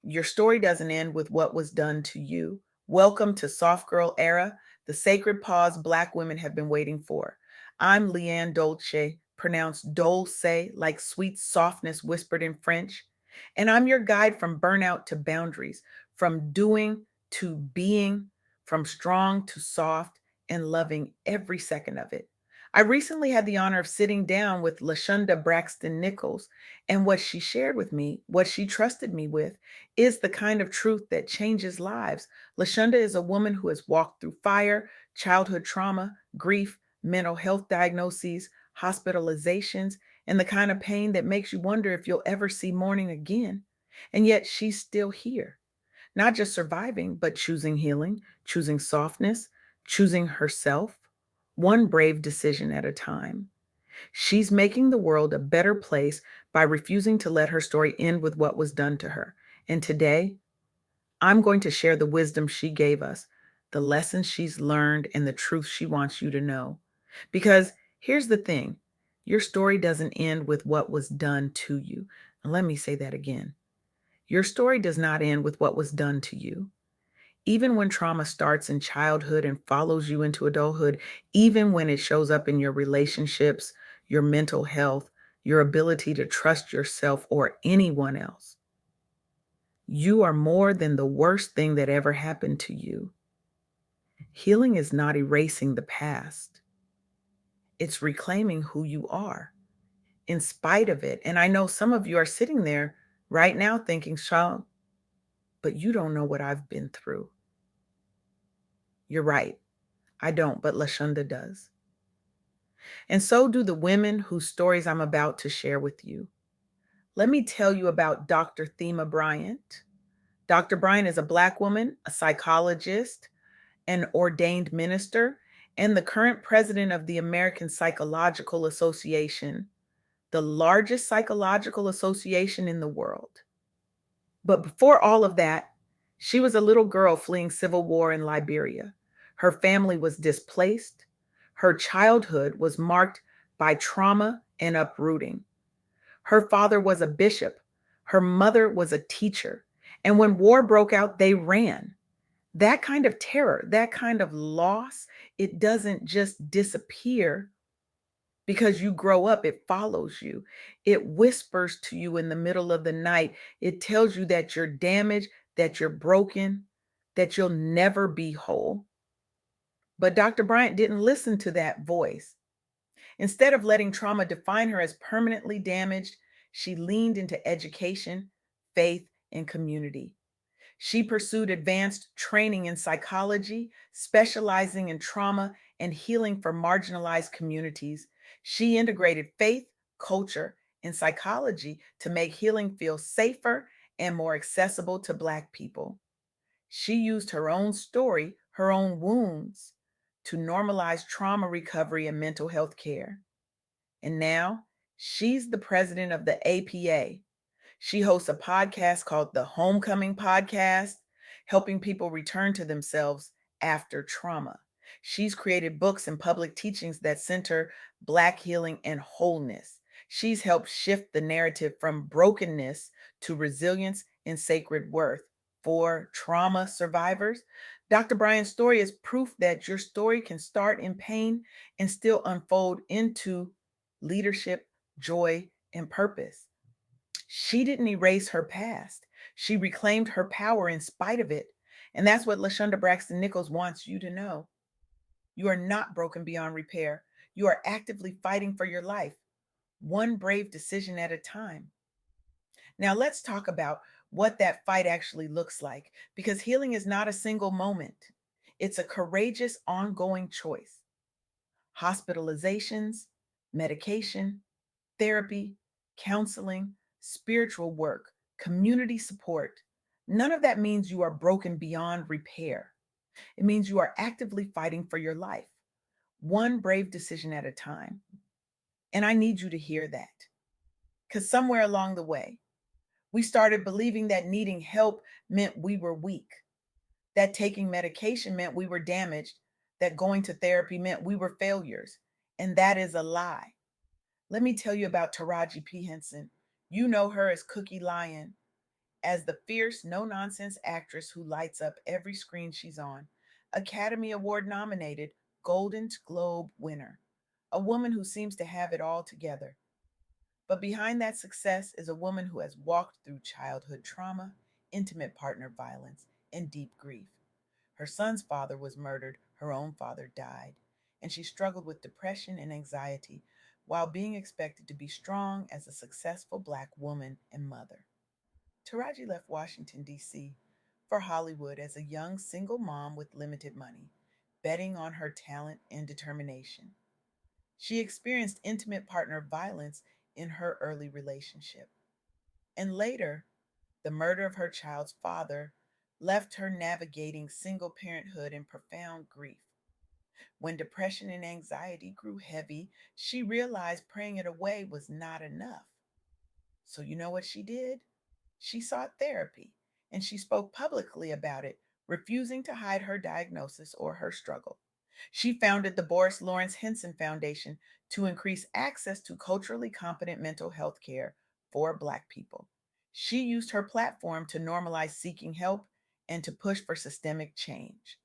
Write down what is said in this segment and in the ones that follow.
Your story doesn't end with what was done to you. Welcome to Soft Girl Era, the sacred pause Black women have been waiting for. I'm LeAnne Dolce, pronounced Dolce like sweet softness whispered in French. And I'm your guide from burnout to boundaries, from doing to being, from strong to soft, and loving every second of it. I recently had the honor of sitting down with LaShunda Braxton-Nickles, and what she shared with me, what she trusted me with, is the kind of truth that changes lives. LaShunda is a woman who has walked through fire, childhood trauma, grief, mental health diagnoses, hospitalizations, and the kind of pain that makes you wonder if you'll ever see morning again. And yet she's still here, not just surviving, but choosing healing, choosing softness, choosing herself, one brave decision at a time. She's making the world a better place by refusing to let her story end with what was done to her. And today, I'm going to share the wisdom she gave us, the lessons she's learned, and the truth she wants you to know. Because here's the thing, your story doesn't end with what was done to you. And let me say that again. Your story does not end with what was done to you. Even when trauma starts in childhood and follows you into adulthood, even when it shows up in your relationships, your mental health, your ability to trust yourself or anyone else, you are more than the worst thing that ever happened to you. Healing is not erasing the past, it's reclaiming who you are in spite of it. And I know some of you are sitting there right now thinking, Sean, but you don't know what I've been through. You're right. I don't, but LaShunda does. And so do the women whose stories I'm about to share with you. Let me tell you about Dr. Thema Bryant. Dr. Bryant is a Black woman, a psychologist, an ordained minister, and the current president of the American Psychological Association, the largest psychological association in the world. But before all of that, she was a little girl fleeing civil war in Liberia. Her family was displaced. Her childhood was marked by trauma and uprooting. Her father was a bishop. Her mother was a teacher. And when war broke out, they ran. That kind of terror, that kind of loss, it doesn't just disappear because you grow up, it follows you. It whispers to you in the middle of the night. It tells you that you're damaged, that you're broken, that you'll never be whole. But Dr. Bryant didn't listen to that voice. Instead of letting trauma define her as permanently damaged, she leaned into education, faith, and community. She pursued advanced training in psychology, specializing in trauma and healing for marginalized communities. She integrated faith, culture, and psychology to make healing feel safer and more accessible to Black people. She used her own story, her own wounds, to normalize trauma recovery and mental health care. And now she's the president of the APA. She hosts a podcast called the Homecoming Podcast, helping people return to themselves after trauma. She's created books and public teachings that center Black healing and wholeness. She's helped shift the narrative from brokenness to resilience and sacred worth for trauma survivors. Dr. Brian's story is proof that your story can start in pain and still unfold into leadership, joy, and purpose. She didn't erase her past. She reclaimed her power in spite of it. And that's what LaShunda Braxton-Nickles wants you to know. You are not broken beyond repair. You are actively fighting for your life, one brave decision at a time. Now, let's talk about what that fight actually looks like, because healing is not a single moment, it's a courageous, ongoing choice. Hospitalizations, medication, therapy, counseling, spiritual work, community support. None of that means you are broken beyond repair. It means you are actively fighting for your life, one brave decision at a time. And I need you to hear that because somewhere along the way, we started believing that needing help meant we were weak, that taking medication meant we were damaged, that going to therapy meant we were failures. And that is a lie. Let me tell you about Taraji P. Henson. You know her as Cookie Lion. as the fierce, no nonsense actress who lights up every screen she's on, Academy Award nominated, Golden Globe winner, a woman who seems to have it all together. But behind that success is a woman who has walked through childhood trauma, intimate partner violence, and deep grief. Her son's father was murdered, her own father died, and she struggled with depression and anxiety while being expected to be strong as a successful Black woman and mother. Taraji left Washington, D.C. for Hollywood as a young single mom with limited money, betting on her talent and determination. She experienced intimate partner violence in her early relationship. And later, the murder of her child's father left her navigating single parenthood in profound grief. When depression and anxiety grew heavy, she realized praying it away was not enough. So, you know what she did? She sought therapy and she spoke publicly about it, refusing to hide her diagnosis or her struggle. She founded the Boris Lawrence Henson Foundation to increase access to culturally competent mental health care for Black people. She used her platform to normalize seeking help and to push for systemic change.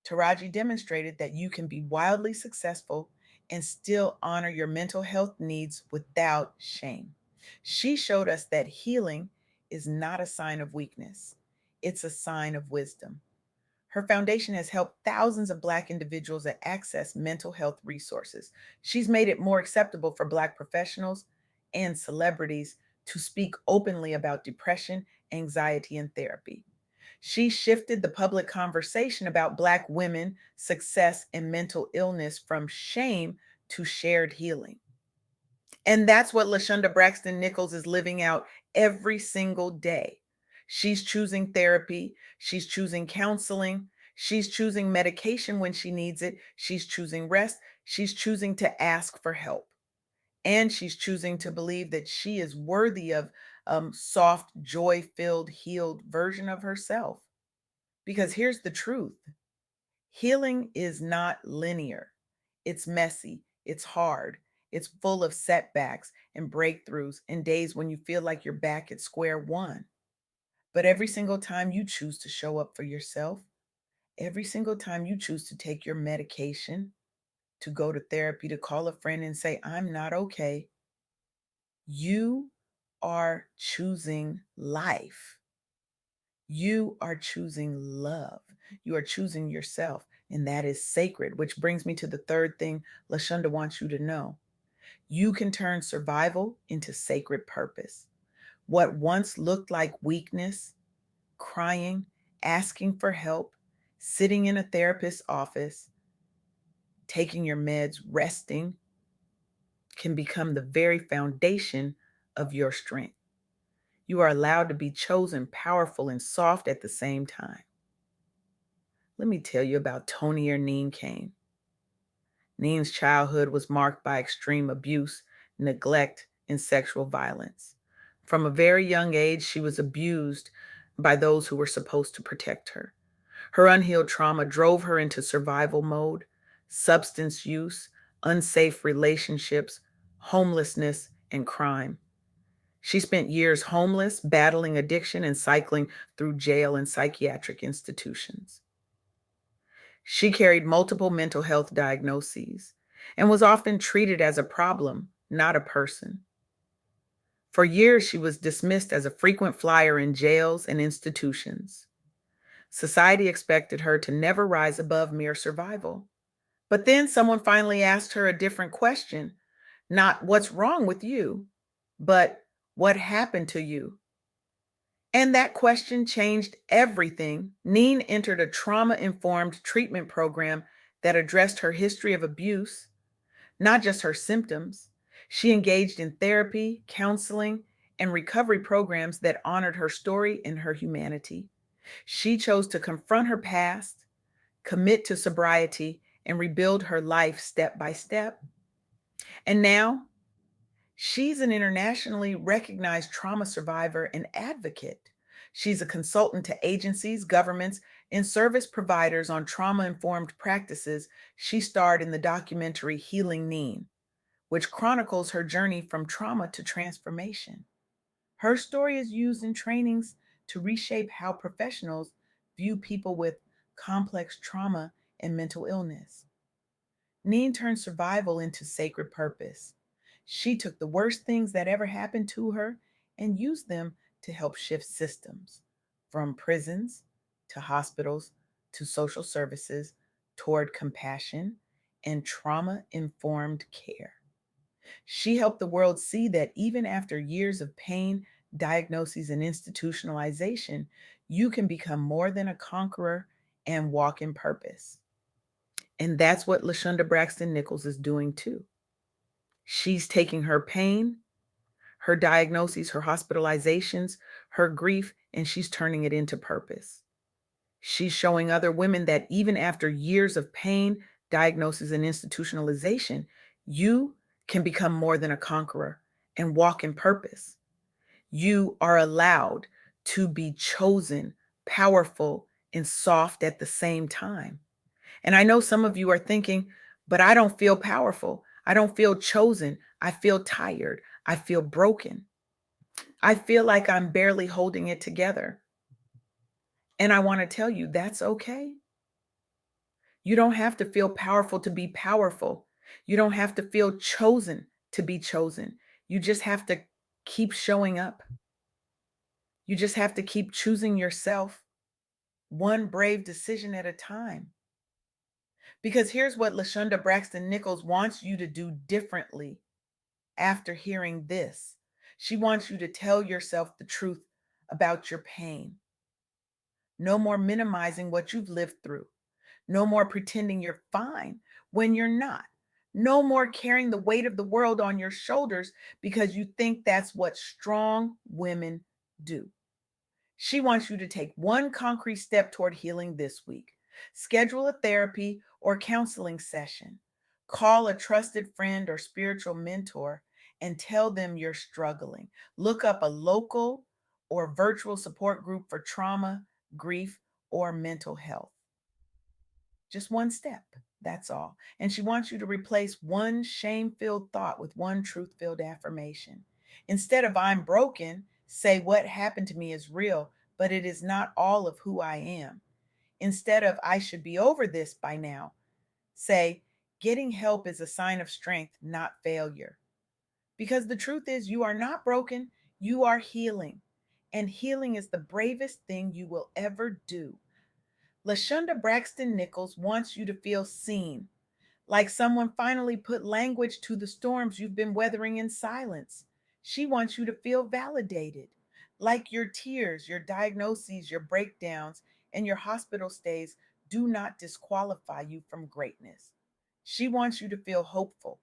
Taraji demonstrated that you can be wildly successful and still honor your mental health needs without shame. She showed us that healing is not a sign of weakness, it's a sign of wisdom. Her foundation has helped thousands of Black individuals that access mental health resources. She's made it more acceptable for Black professionals and celebrities to speak openly about depression, anxiety, and therapy. She shifted the public conversation about Black women, success, and mental illness from shame to shared healing. And that's what LaShunda Braxton-Nickles is living out every single day. She's choosing therapy, she's choosing counseling, she's choosing medication when she needs it, she's choosing rest, she's choosing to ask for help. And she's choosing to believe that she is worthy of soft, joy-filled, healed version of herself. Because here's the truth: healing is not linear, it's messy, it's hard, it's full of setbacks and breakthroughs and days when you feel like you're back at square one. But every single time you choose to show up for yourself, every single time you choose to take your medication, to go to therapy, to call a friend and say, I'm not okay, you are choosing life. You are choosing love. You are choosing yourself, and that is sacred, which brings me to the third thing LaShunda wants you to know. You can turn survival into sacred purpose. What once looked like weakness, crying, asking for help, sitting in a therapist's office, taking your meds, resting, can become the very foundation of your strength. You are allowed to be chosen, powerful, and soft at the same time. Let me tell you about Tony or Neen Kane. Neen's childhood was marked by extreme abuse, neglect, and sexual violence. From a very young age, she was abused by those who were supposed to protect her. Her unhealed trauma drove her into survival mode, substance use, unsafe relationships, homelessness, and crime. She spent years homeless, battling addiction, and cycling through jail and psychiatric institutions. She carried multiple mental health diagnoses and was often treated as a problem, not a person. For years, she was dismissed as a frequent flyer in jails and institutions. Society expected her to never rise above mere survival. But then someone finally asked her a different question: not what's wrong with you, but what happened to you? And that question changed everything. Neen entered a trauma informed treatment program that addressed her history of abuse, not just her symptoms. She engaged in therapy, counseling, and recovery programs that honored her story and her humanity. She chose to confront her past, commit to sobriety, and rebuild her life step by step. And now she's an internationally recognized trauma survivor and advocate. She's a consultant to agencies, governments, and service providers on trauma informed practices. She starred in the documentary Healing Neen, which chronicles her journey from trauma to transformation. Her story is used in trainings to reshape how professionals view people with complex trauma and mental illness. Neen turned survival into sacred purpose. She took the worst things that ever happened to her and used them to help shift systems, from prisons to hospitals to social services, toward compassion and trauma informed care. She helped the world see that even after years of pain, diagnoses, and institutionalization, you can become more than a conqueror and walk in purpose. And that's what LaShunda Braxton-Nickles is doing too. She's taking her pain, her diagnoses, her hospitalizations, her grief, and she's turning it into purpose. She's showing other women that even after years of pain, diagnosis, and institutionalization, you can become more than a conqueror and walk in purpose. You are allowed to be chosen, powerful, and soft at the same time. And I know some of you are thinking, but I don't feel powerful. I don't feel chosen. I feel tired. I feel broken. I feel like I'm barely holding it together. And I want to tell you that's okay. You don't have to feel powerful to be powerful. You don't have to feel chosen to be chosen. You just have to keep showing up. You just have to keep choosing yourself one brave decision at a time. Because here's what LaShunda Braxton-Nickles wants you to do differently after hearing this. She wants you to tell yourself the truth about your pain. No more minimizing what you've lived through. No more pretending you're fine when you're not. No more carrying the weight of the world on your shoulders because you think that's what strong women do. She wants you to take one concrete step toward healing this week. Schedule a therapy or counseling session. Call a trusted friend or spiritual mentor and tell them you're struggling. Look up a local or virtual support group for trauma, grief, or mental health. Just one step, that's all. And she wants you to replace one shame filled thought with one truth filled affirmation. Instead of I'm broken, say what happened to me is real, but it is not all of who I am. Instead of I should be over this by now, say getting help is a sign of strength, not failure. Because the truth is, you are not broken, you are healing. And healing is the bravest thing you will ever do. LaShunda Braxton-Nickles wants you to feel seen, like someone finally put language to the storms you've been weathering in silence. She wants you to feel validated, like your tears, your diagnoses, your breakdowns, and your hospital stays do not disqualify you from greatness. She wants you to feel hopeful,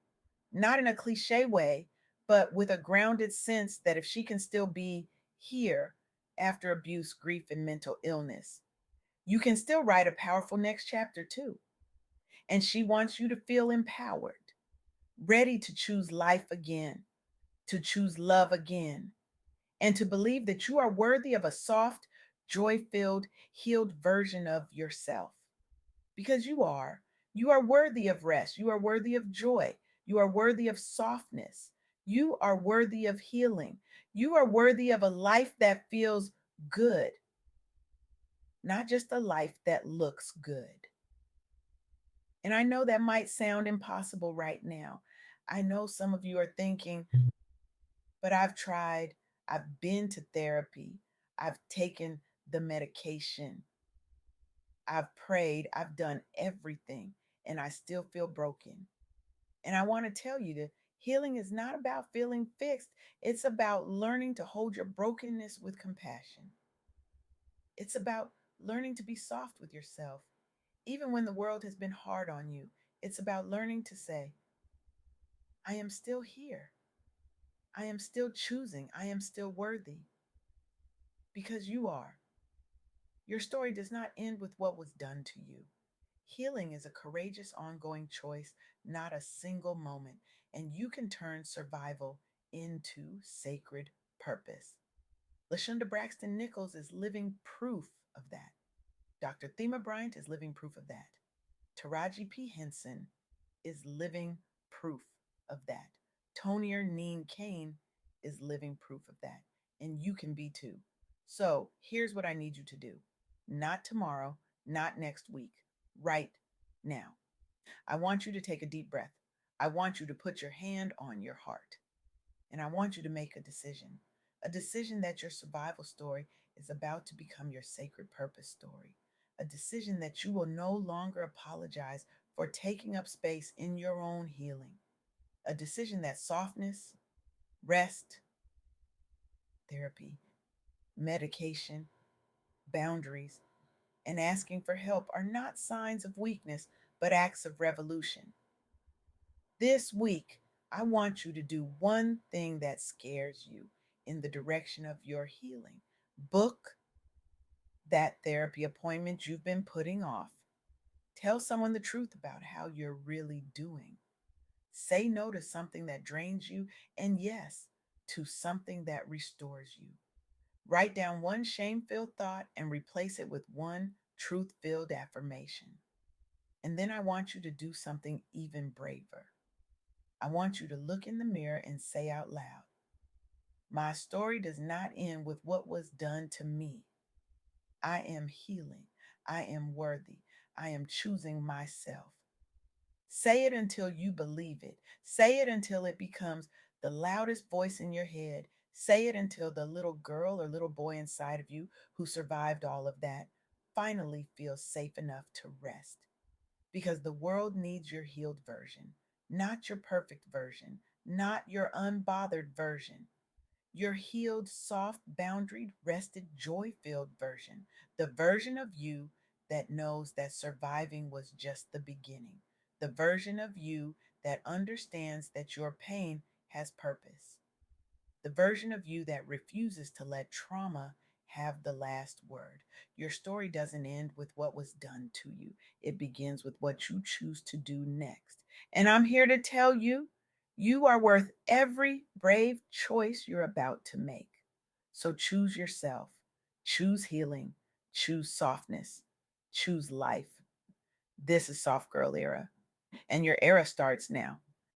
not in a cliche way, but with a grounded sense that if she can still be here after abuse, grief, and mental illness, you can still write a powerful next chapter too. And she wants you to feel empowered, ready to choose life again, to choose love again, and to believe that you are worthy of a soft, joy filled, healed version of yourself. Because you are. You are worthy of rest. You are worthy of joy. You are worthy of softness. You are worthy of healing. You are worthy of a life that feels good, not just a life that looks good. And I know that might sound impossible right now. I know some of you are thinking, but I've tried, I've been to therapy, I've taken the medication, I've prayed, I've done everything, and I still feel broken. And I want to tell you that healing is not about feeling fixed, it's about learning to hold your brokenness with compassion. It's about learning to be soft with yourself, even when the world has been hard on you. It's about learning to say, I am still here. I am still choosing. I am still worthy because you are. Your story does not end with what was done to you. Healing is a courageous, ongoing choice, not a single moment, and you can turn survival into sacred purpose. LaShunda Braxton-Nickles is living proof of that. Dr. Thema Bryant is living proof of that. Taraji P. Henson is living proof of that. Tonier Neen Kane is living proof of that. And you can be too. So here's what I need you to do. Not tomorrow, not next week, right now. I want you to take a deep breath. I want you to put your hand on your heart. And I want you to make a decision that your survival story is about to become your sacred purpose story, a decision that you will no longer apologize for taking up space in your own healing, a decision that softness, rest, therapy, medication, boundaries, and asking for help are not signs of weakness, but acts of revolution. This week, I want you to do one thing that scares you in the direction of your healing. Book that therapy appointment you've been putting off. Tell someone the truth about how you're really doing. Say no to something that drains you, and yes, to something that restores you. Write down one shame filled thought and replace it with one truth filled affirmation. And then I want you to do something even braver. I want you to look in the mirror and say out loud, my story does not end with what was done to me. I am healing. I am worthy. I am choosing myself. Say it until you believe it. Say it until it becomes the loudest voice in your head. Say it until the little girl or little boy inside of you who survived all of that finally feels safe enough to rest. Because the world needs your healed version, not your perfect version, not your unbothered version. Your healed, soft, boundaried, rested, joy filled version. The version of you that knows that surviving was just the beginning. The version of you that understands that your pain has purpose. The version of you that refuses to let trauma have the last word. Your story doesn't end with what was done to you, it begins with what you choose to do next. And I'm here to tell you, you are worth every brave choice you're about to make. So choose yourself, choose healing, choose softness, choose life. This is Soft Girl Era, and your era starts now.